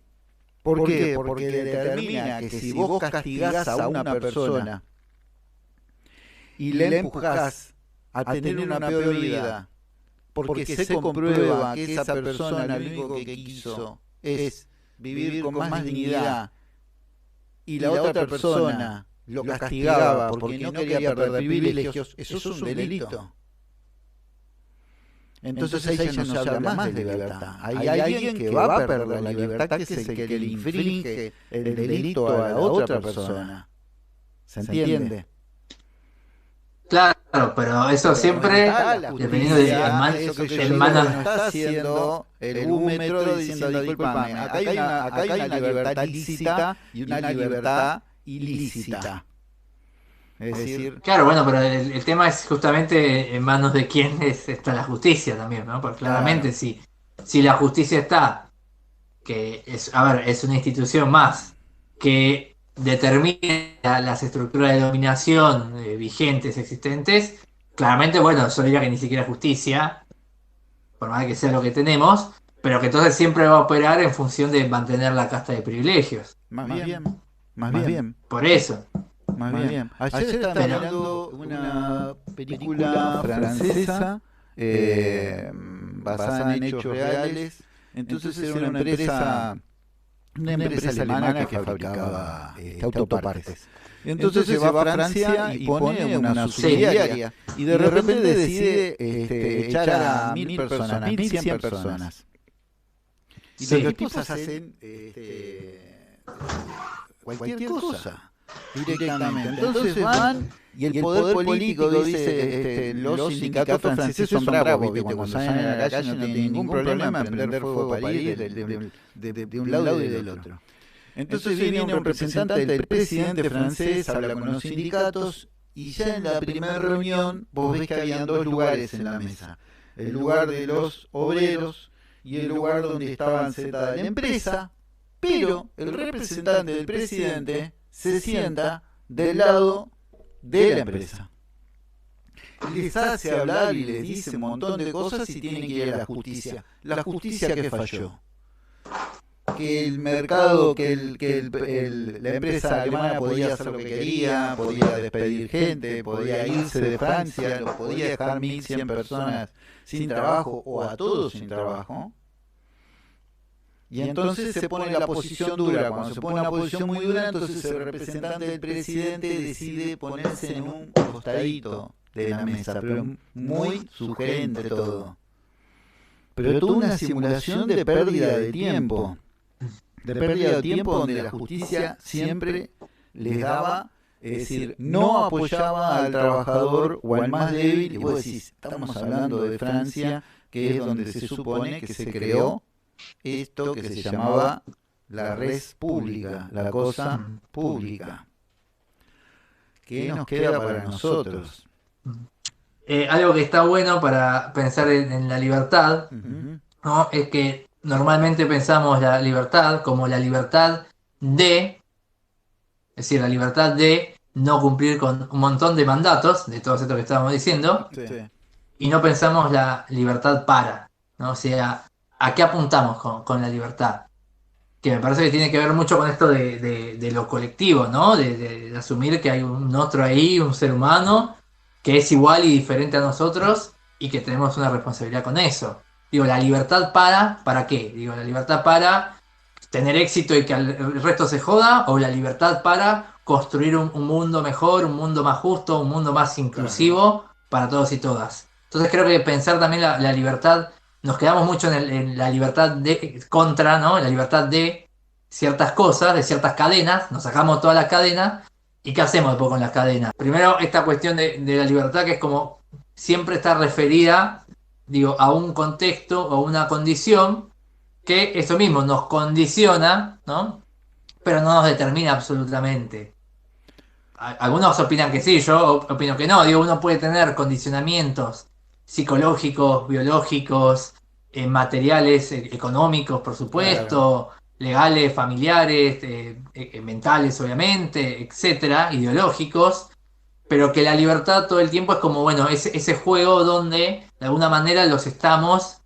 ¿Por qué? Porque determina que si vos castigás a una persona y le empujás a tener una peor vida, porque se comprueba que esa persona lo único que quiso es vivir con más dignidad y la otra persona lo castigaba porque no quería perder privilegios, eso es un delito. Entonces ahí ya no se habla más de libertad. Hay alguien que va a perder la libertad, que es el que le infringe el delito a la otra persona. ¿Se entiende? claro, pero eso siempre, dependiendo de el mano. no está haciendo el búmetro diciendo, disculpame, acá hay una libertad lícita y una libertad ilícita. Es decir, Claro, bueno, pero el tema es justamente en manos de quién está la justicia también, ¿no? Porque claramente claro, si la justicia está, que es, a ver, es una institución más que determina las estructuras de dominación vigentes, existentes, claramente, bueno, eso diría que ni siquiera justicia, por más que sea lo que tenemos, pero que entonces siempre va a operar en función de mantener la casta de privilegios. Más bien, más bien. Por eso. Más bien. Ayer estaba Pero- mirando una película francesa basada en hechos reales. Entonces era una empresa alemana que fabricaba autopartes. Entonces se va a Francia y pone una subsidiaria y de repente decide echar a 1000 personas, 1100 personas. Y Sí. los tipos hacen cualquier cosa directamente. Entonces van y el poder político dice, los sindicatos franceses son bravos, ¿viste? Cuando salen a la calle no tienen ningún problema en prender fuego a París de un lado y del otro. Entonces viene un representante del presidente francés, habla con los sindicatos y ya en la primera reunión vos ves que habían dos lugares en la mesa. El lugar de los obreros y el lugar donde estaba sentada la empresa, pero el representante del presidente se sienta del lado de la empresa. Les hace hablar y les dice un montón de cosas y tienen que ir a la justicia. La justicia que falló. Que el mercado, la empresa alemana podía hacer lo que quería, podía despedir gente, podía irse de Francia, lo podía dejar 1100 personas sin trabajo o a todos sin trabajo. Y entonces se pone la posición dura. Cuando se pone la posición muy dura, entonces el representante del presidente decide ponerse en un costadito de la mesa, pero muy sugerente todo. Pero toda una simulación de pérdida de tiempo. De pérdida de tiempo donde la justicia siempre les daba, es decir, no apoyaba al trabajador o al más débil. Y vos decís, estamos hablando de Francia, que es donde se supone que se creó esto que se llamaba la res pública, la cosa pública. ¿Qué nos queda para nosotros? Algo que está bueno para pensar en la libertad, ¿no? Es que normalmente pensamos la libertad como la libertad de, es decir, la libertad de no cumplir con un montón de mandatos, de todo esto que estábamos diciendo, Sí. y no pensamos la libertad para, ¿no? O sea, ¿a qué apuntamos con la libertad? Que me parece que tiene que ver mucho con esto de lo colectivo, ¿no? De asumir que hay un otro ahí, un ser humano, que es igual y diferente a nosotros y que tenemos una responsabilidad con eso. Digo, la libertad ¿para qué? Digo, la libertad para tener éxito y que el resto se joda, o la libertad para construir un mundo mejor, un mundo más justo, un mundo más inclusivo para todos y todas. Entonces creo que pensar también la libertad, nos quedamos mucho en la libertad de contra, ¿no? La libertad de ciertas cosas, de ciertas cadenas, nos sacamos todas las cadenas, ¿y qué hacemos después con las cadenas? Primero, esta cuestión de la libertad que es como siempre está referida, digo, a un contexto o una condición que eso mismo nos condiciona, ¿no? Pero no nos determina absolutamente. Algunos opinan que sí, yo opino que no. Digo, uno puede tener condicionamientos psicológicos, biológicos, materiales, económicos, por supuesto, legales, familiares, mentales, obviamente, etcétera, ideológicos, pero que la libertad todo el tiempo es como, bueno, ese juego donde de alguna manera los estamos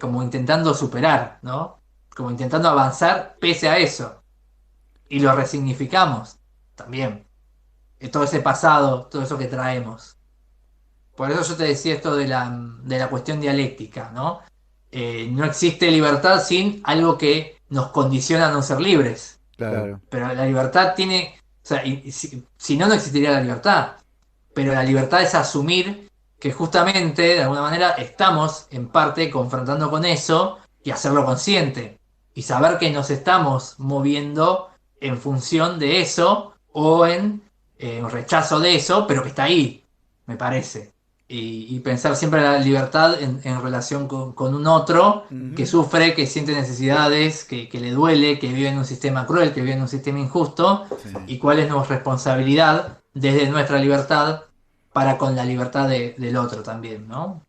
como intentando superar, ¿no? Como intentando avanzar pese a eso. Y lo resignificamos también. Todo ese pasado, todo eso que traemos. Por eso yo te decía esto de la cuestión dialéctica, ¿no? No existe libertad sin algo que nos condiciona a no ser libres. Claro. Pero la libertad tiene, o sea, si no, no existiría la libertad. Pero la libertad es asumir que justamente, de alguna manera, estamos en parte confrontando con eso y hacerlo consciente. Y saber que nos estamos moviendo en función de eso o en rechazo de eso, pero que está ahí, me parece. Y pensar siempre la libertad en relación con un otro que sufre, que siente necesidades, que le duele, que vive en un sistema cruel, que vive en un sistema injusto, Sí. y cuál es nuestra responsabilidad desde nuestra libertad para con la libertad del otro también, ¿no?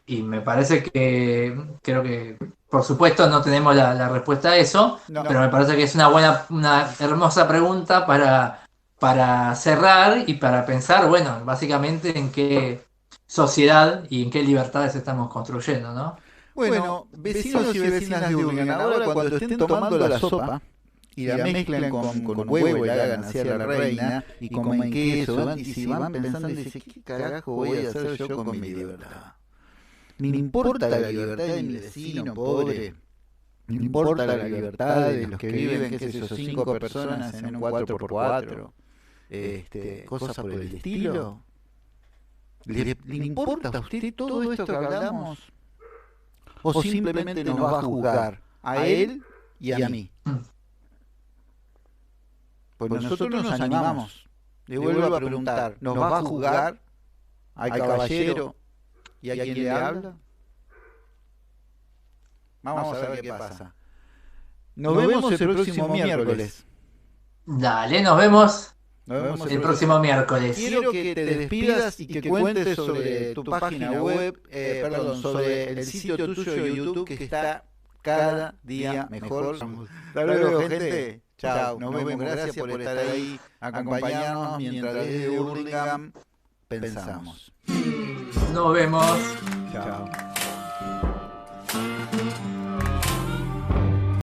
Y me parece que, creo que, por supuesto, no tenemos la respuesta a eso, No. pero me parece que es una hermosa pregunta para cerrar y para pensar, bueno, básicamente en qué sociedad y en qué libertades estamos construyendo, ¿no? Bueno, vecinos y vecinas de Hurlingham, ahora cuando estén tomando la sopa y la mezclen con huevo y la hagan así a la reina y comen queso, y si van pensando, dicen, ¿qué carajo voy a hacer yo con mi libertad? Me importa la libertad de mi vecino pobre, me importa la libertad de los que viven, qué sé yo, 5 personas en un 4x4, cosas por el estilo. ¿Le importa a usted todo esto que hablamos? ¿O simplemente nos va a juzgar a él y a mí? Pues nosotros nos animamos. Le vuelvo a preguntar, ¿nos va a juzgar al caballero y a quien le habla? Vamos a ver qué pasa. Nos vemos el próximo miércoles. Dale, nos vemos El el próximo miércoles. Quiero que te despidas y que cuentes sobre tu página web, sobre el sitio tuyo de YouTube que está cada día mejor. Hasta luego, gente. Chao, nos vemos. Gracias por estar ahí, acompañarnos mientras desde Hurlingham pensamos. Nos vemos. Chao.